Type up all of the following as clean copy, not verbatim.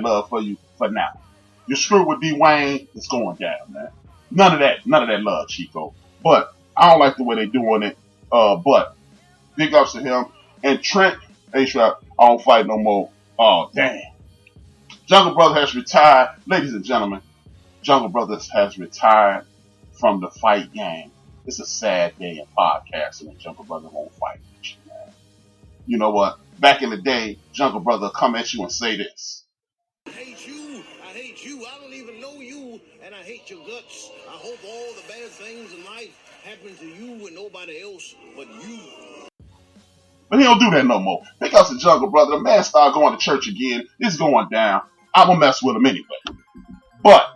love for you for now. You screw with D Wayne, it's going down, man. None of that love, Chico. But I don't like the way they doing it. But big ups to him. And Trent, HRap, I don't fight no more. Oh, damn. Jungle Brother has retired. Ladies and gentlemen, Jungle Brothers has retired from the fight game. It's a sad day in podcasting when Jungle Brother won't fight with you, man. You know what? Back in the day, Jungle Brother come at you and say this. I hate you. I hate you. I don't even know you. And I hate your guts. I hope all the bad things in life happen to you and nobody else but you. But he don't do that no more. Pick up the Jungle Brother. The man started going to church again. It's going down. I'm going to mess with him anyway. But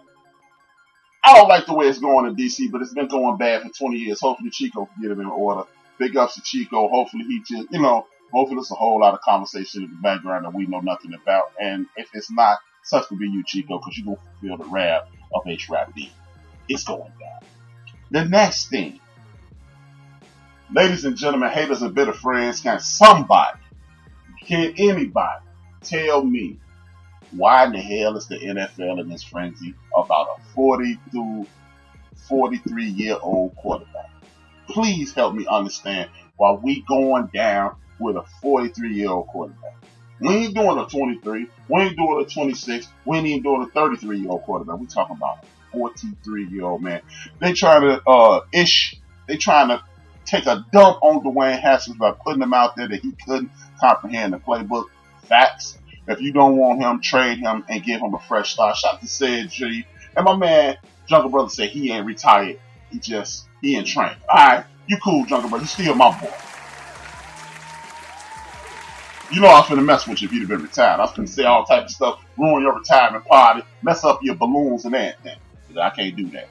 I don't like the way it's going in D.C., but it's been going bad for 20 years. Hopefully Chico can get him in order. Big ups to Chico. Hopefully he just, hopefully there's a whole lot of conversation in the background that we know nothing about. And if it's not, such to be you, Chico, because you're going to fulfill the wrath of HRap B. It's going down. The next thing. Ladies and gentlemen, haters and bitter friends, can anybody tell me why in the hell is the NFL in this frenzy about a 43-year-old quarterback? Please help me understand why we going down with a 43-year-old quarterback. We ain't doing a 23. We ain't doing a 26. We ain't even doing a 33-year-old quarterback. We talking about a 43-year-old man. They trying to take a dump on Dwayne Haskins by putting him out there that he couldn't comprehend the playbook. Facts. If you don't want him, trade him and give him a fresh start. Shout out to Said G. And my man, Jungle Brother, said he ain't retired. He in training. Alright, you cool, Jungle Brother. You still my boy. You know I was finna mess with you if you'd have been retired. I was finna say all type of stuff, ruin your retirement party, mess up your balloons and everything. I can't do that.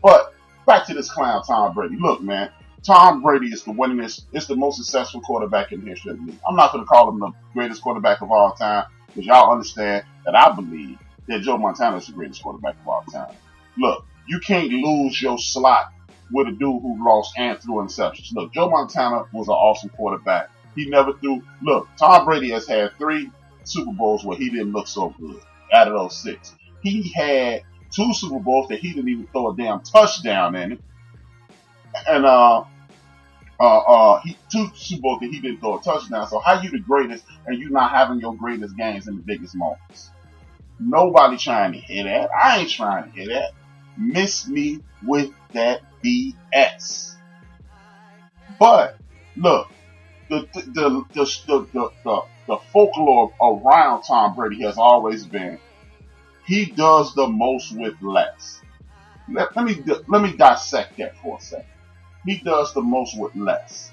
But back to this clown Tom Brady. Look, man. Tom Brady is the winningest, it's the most successful quarterback in the history of the league. I'm not going to call him the greatest quarterback of all time, because y'all understand that I believe that Joe Montana is the greatest quarterback of all time. Look, you can't lose your slot with a dude who lost and threw interceptions. Look, Joe Montana was an awesome quarterback. He never threw. Look, Tom Brady has had 3 Super Bowls where he didn't look so good out of those 6. He had 2 Super Bowls that he didn't even throw a damn touchdown in it. And 2 Super Bowls that he didn't throw a touchdown. So how you the greatest and you not having your greatest games in the biggest moments? Nobody trying to hear that. I ain't trying to hear that. Miss me with that BS. But look, the folklore around Tom Brady has always been he does the most with less. Let me dissect that for a second. He does the most with less.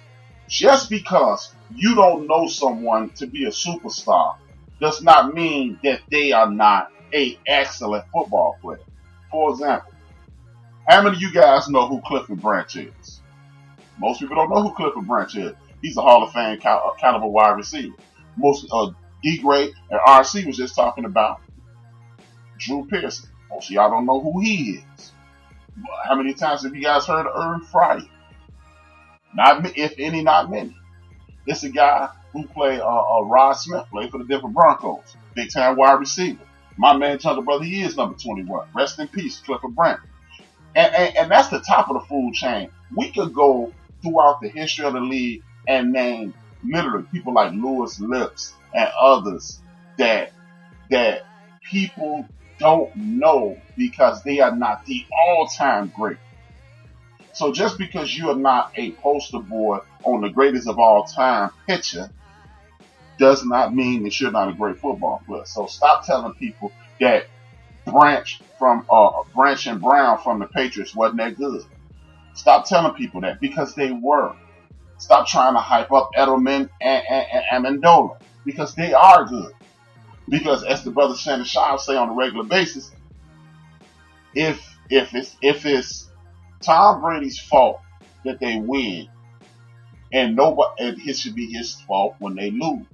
Just because you don't know someone to be a superstar does not mean that they are not an excellent football player. For example, how many of you guys know who Clifford Branch is? Most people don't know who Clifford Branch is. He's a Hall of Fame caliber wide receiver. Most D-Gray and RC was just talking about Drew Pearson. Most of y'all don't know who he is. How many times have you guys heard of Irvin Friday? Not if any, not many. It's a guy who played Rod Smith, played for the Denver Broncos, big time wide receiver. My man, Jungle Brother, he is number 21. Rest in peace, Clifford Branch. And that's the top of the food chain. We could go throughout the history of the league and name literally people like Lewis Lips and others that people don't know because they are not the all-time great. So just because you are not a poster boy on the greatest of all time picture does not mean that you're not a great football player. So stop telling people that Branch and Brown from the Patriots wasn't that good. Stop telling people that because they were. Stop trying to hype up Edelman and Amendola because they are good. Because as the brother Shannon Sharp say on a regular basis, if it's Tom Brady's fault that they win, and it should be his fault when they lose.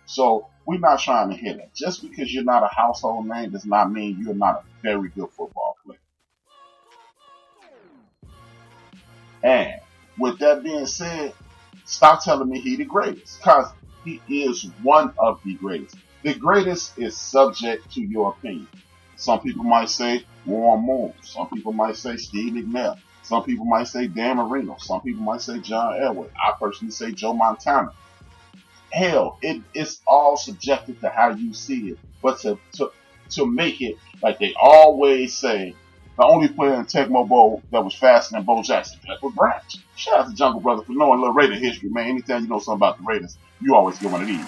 So we're not trying to hear that. Just because you're not a household name does not mean you're not a very good football player. And with that being said, stop telling me he's the greatest, because he is one of the greatest. The greatest is subject to your opinion. Some people might say Warren Moon. Some people might say Steve McNair. Some people might say Dan Marino. Some people might say John Elway. I personally say Joe Montana. Hell, it's all subjective to how you see it. But to make it like they always say, the only player in Tecmo Bowl that was faster than Bo Jackson, Pepper Branch. Shout out to Jungle Brother for knowing a little Raider history, man. Anytime you know something about the Raiders, you always get one of these.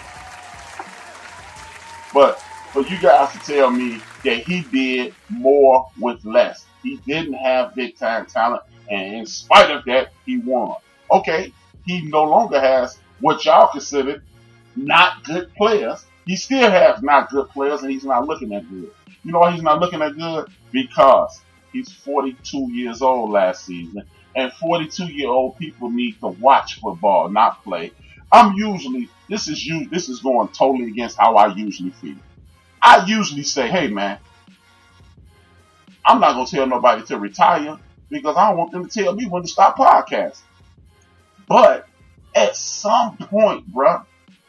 But for you guys to tell me that he did more with less, he didn't have big time talent, and in spite of that, he won. Okay, he no longer has what y'all consider not good players. He still has not good players, and he's not looking that good. You know why he's not looking that good? Because he's 42 years old last season, and 42-year-old people need to watch football, not play. This is going totally against how I usually feel. I usually say, hey man, I'm not gonna tell nobody to retire because I don't want them to tell me when to stop podcasting. But at some point, bruh,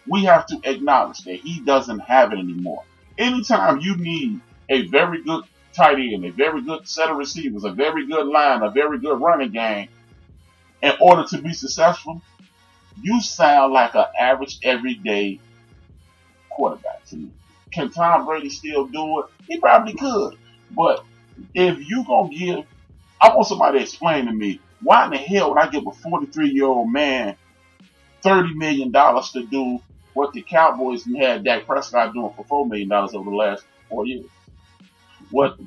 we have to acknowledge that he doesn't have it anymore. Anytime you need a very good tight end, a very good set of receivers, a very good line, a very good running game, in order to be successful, you sound like an average everyday quarterback to me. Can Tom Brady still do it? He probably could. But if you gonna give, I want somebody to explain to me, why in the hell would I give a 43-year-old man $30 million to do what the Cowboys had Dak Prescott doing for $4 million over the last 4 years? What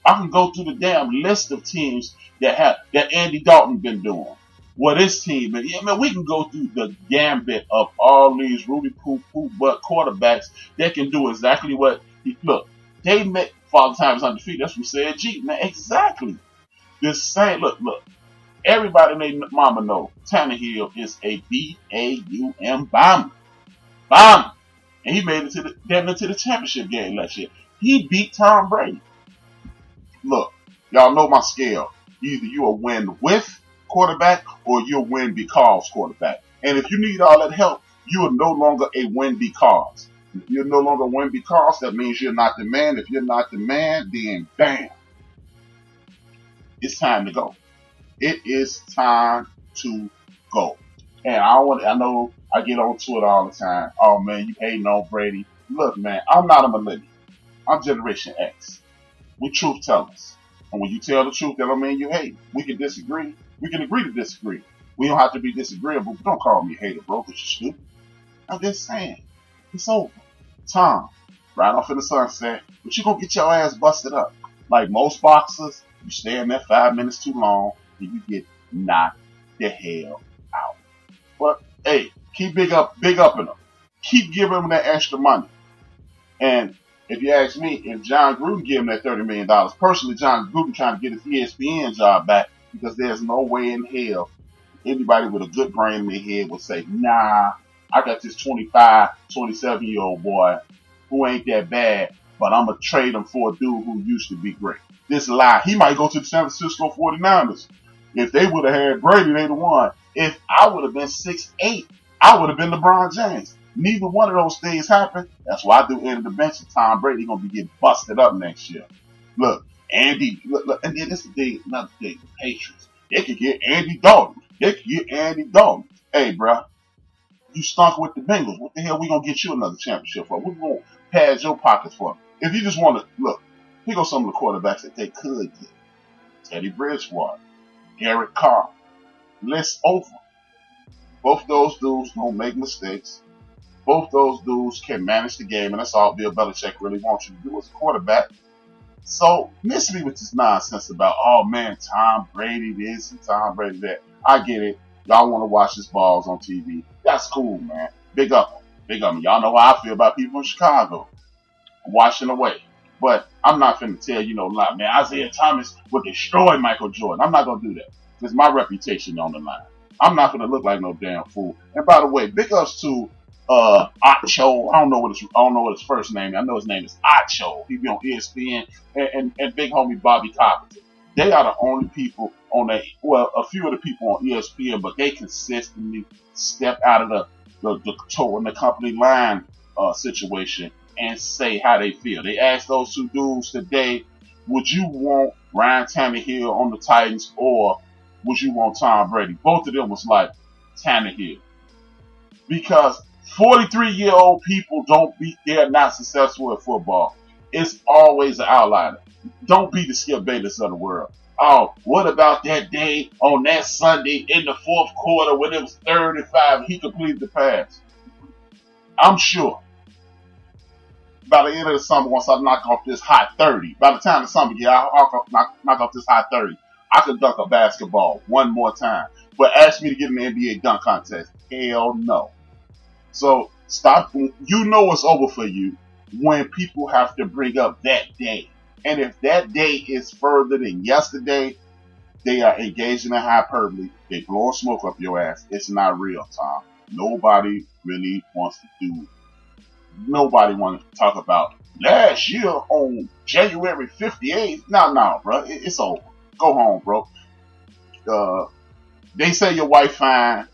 I can go through the damn list of teams that Andy Dalton been doing. What his team, and yeah, man, we can go through the gambit of all these Rudy Poo butt quarterbacks that can do exactly what look. They met Father Time's undefeated. That's what said G, man. Exactly. The same look. Everybody named Mama know Tannehill is a BAUM bomber. Bomber. And he made it to the championship game last year. He beat Tom Brady. Look, y'all know my scale. Either you will win with quarterback or you'll win because quarterback. And if you need all that help, you are no longer a win because. If you're no longer win because, that means you're not the man. If you're not the man, then bam. It's time to go. It is time to go. And I know I get on to it all the time. Oh man, you hating on Brady. Look, man, I'm not a millennial. I'm Generation X. We truth tellers. And when you tell the truth, that don't mean you hate. We can disagree. We can agree to disagree. We don't have to be disagreeable. But don't call me a hater, bro, because you're stupid. I'm just saying. It's over. Tom, right off in the sunset, but you're going to get your ass busted up. Like most boxers, you stay in there 5 minutes too long, and you get knocked the hell out. But, hey, keep big up in them. Keep giving them that extra money. And if you ask me, if John Gruden gave him that $30 million, personally, John Gruden trying to get his ESPN job back because there's no way in hell anybody with a good brain in their head would say, nah, I got this 25, 27-year-old boy who ain't that bad, but I'm going to trade him for a dude who used to be great. This lie. He might go to the San Francisco 49ers. If they would have had Brady, they'd have won. If I would have been 6'8", I would have been LeBron James. Neither one of those things happened. That's why I do end of the bench. And Tom Brady going to be getting busted up next year. Look, Andy, look, and then this is another thing. The Patriots, they could get Andy Dalton. Hey, bro, you stunk with the Bengals. What the hell we going to get you another championship for? What we going to pad your pockets for? If you just want to, look, here go some of the quarterbacks that they could get. Teddy Bridgewater, Derek Carr, list over. Both those dudes don't make mistakes. Both those dudes can manage the game, and that's all Bill Belichick really wants you to do as a quarterback. So, miss me with this nonsense about, oh man, Tom Brady this and Tom Brady that. I get it. Y'all want to watch his balls on TV. That's cool, man. Big up them. Y'all know how I feel about people in Chicago. Washing away. But I'm not finna tell you no lie, man. Isaiah Thomas would destroy Michael Jordan. I'm not gonna do that. It's my reputation on the line. I'm not gonna look like no damn fool. And by the way, big ups to Acho. I don't know what his first name is. I know his name is Acho. He be on ESPN and big homie Bobby Carpenter. They are the only people on that. Well, a few of the people on ESPN, but they consistently step out of the toe in the company line situation and say how they feel. They asked those two dudes today, would you want Ryan Tannehill on the Titans or would you want Tom Brady? Both of them was like Tannehill. Because 43-year-old people they're not successful at football. It's always an outlier. Don't be the Skip Bayless of the world. Oh, what about that day on that Sunday in the fourth quarter when it was 35 and he completed the pass? I'm sure by the end of the summer, once I knock off this high 30, by the time the summer gets, I'll knock off this high 30. I could dunk a basketball one more time. But ask me to get in the NBA dunk contest. Hell no. So stop. You know it's over for you when people have to bring up that day. And if that day is further than yesterday, they are engaging in hyperbole. They blowing smoke up your ass. It's not real, Tom. Nobody really wants to do it. Nobody wants to talk about last year on January 58th. No, bro. It's over. Go home, bro. They say your wife fine.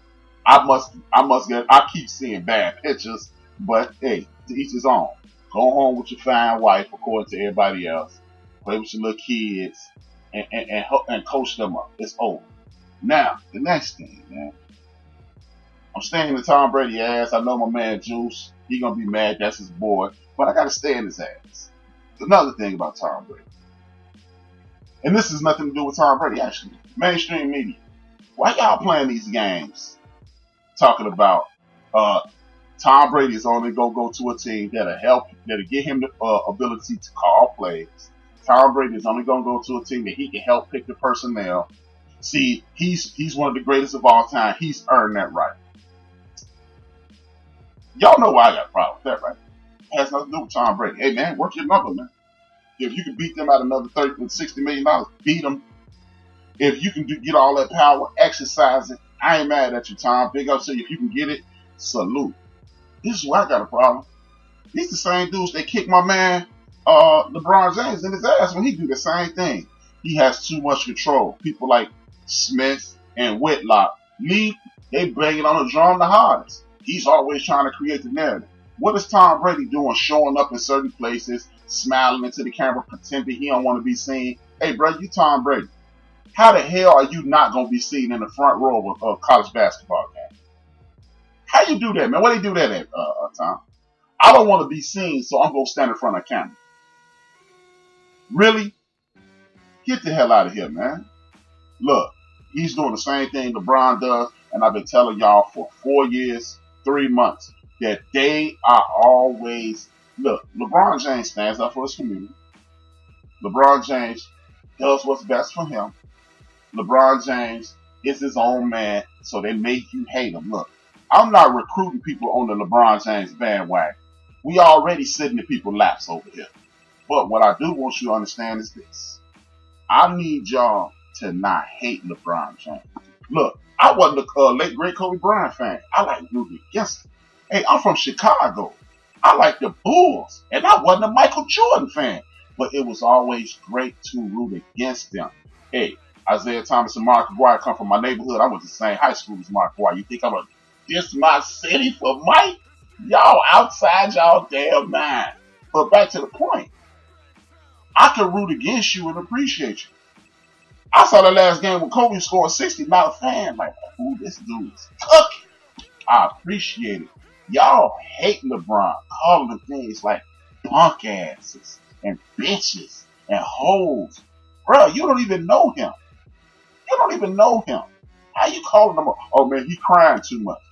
I keep seeing bad pictures, but hey, to each his own. Go home with your fine wife, according to everybody else. Play with your little kids and coach them up. It's over. Now, the next thing, man. I'm staying in Tom Brady ass. I know my man Juice. He gonna be mad. That's his boy. But I gotta stay in his ass. Another thing about Tom Brady. And this has nothing to do with Tom Brady, actually. Mainstream media. Why y'all playing these games? Talking about Tom Brady is only gonna go to a team that'll get him the ability to call plays. Tom Brady is only gonna go to a team that he can help pick the personnel. See, he's one of the greatest of all time. He's earned that right. Y'all know why I got a problem with that, right? It has nothing to do with Tom Brady. Hey man, work your number, man. If you can beat them at another $60 million, beat them. If you can get all that power, exercise it. I ain't mad at you, Tom. Big up to you. If you can get it, salute. This is why I got a problem. These the same dudes that kick my man LeBron James in his ass when he do the same thing. He has too much control. People like Smith and Whitlock, they banging on the drum the hardest. He's always trying to create the narrative. What is Tom Brady doing? Showing up in certain places, smiling into the camera, pretending he don't want to be seen. Hey, bro, you Tom Brady. How the hell are you not going to be seen in the front row of a college basketball game? How you do that, man? Where they do that at, Tom? I don't want to be seen, so I'm going to stand in front of the camera. Really? Get the hell out of here, man. Look, he's doing the same thing LeBron does, and I've been telling y'all for 4 years, 3 months, that they are always... Look, LeBron James stands up for his community. LeBron James does what's best for him. LeBron James is his own man, so they make you hate him. Look, I'm not recruiting people on the LeBron James bandwagon. We already sitting in people's laps over here. But what I do want you to understand is this. I need y'all to not hate LeBron James. Look, I wasn't a late great Kobe Bryant fan. I like rooting against him. Hey, I'm from Chicago. I like the Bulls, and I wasn't a Michael Jordan fan. But it was always great to root against them. Hey, Isaiah Thomas and Mark Aguirre come from my neighborhood. I went to the same high school as Mark Aguirre. You think I'm going to diss my city for Mike? Y'all outside y'all damn mind. But back to the point. I can root against you and appreciate you. I saw the last game when Kobe scored 60. Not a fan. Like, ooh, this dude is cooking. I appreciate it. Y'all hate LeBron, calling him things like punk asses and bitches and hoes. Bro, you don't even know him. You don't even know him. How you calling him? Oh man, he crying too much.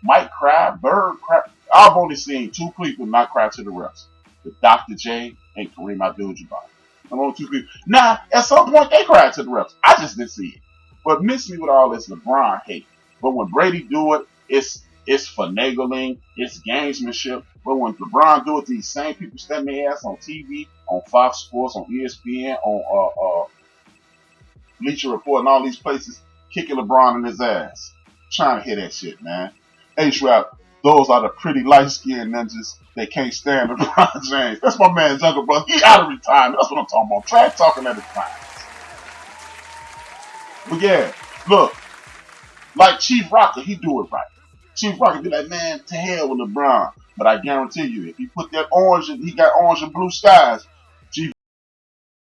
Mike cry, Bird cry. I've only seen 2 people not cry to the refs. The Dr. J and Kareem Abdul-Jabbar. I'm only 2 people. Now, at some point they cried to the refs. I just didn't see it. But miss me with all this LeBron hate. But when Brady do it, it's finagling, it's gamesmanship. But when LeBron do it, these same people stand their ass on TV, on Fox Sports, on ESPN, on Bleacher Report, and all these places, kicking LeBron in his ass. Trying to hear that shit, man. HRap, those are the pretty light-skinned ninjas that can't stand LeBron James. That's my man, Jungle Brother. He out of retirement. That's what I'm talking about. Trash talking at his prime. But yeah, look, like Chief Rocker, he do it right. Chief Rocker be like, man, to hell with LeBron. But I guarantee you, if he put that orange, he got orange and blue skies.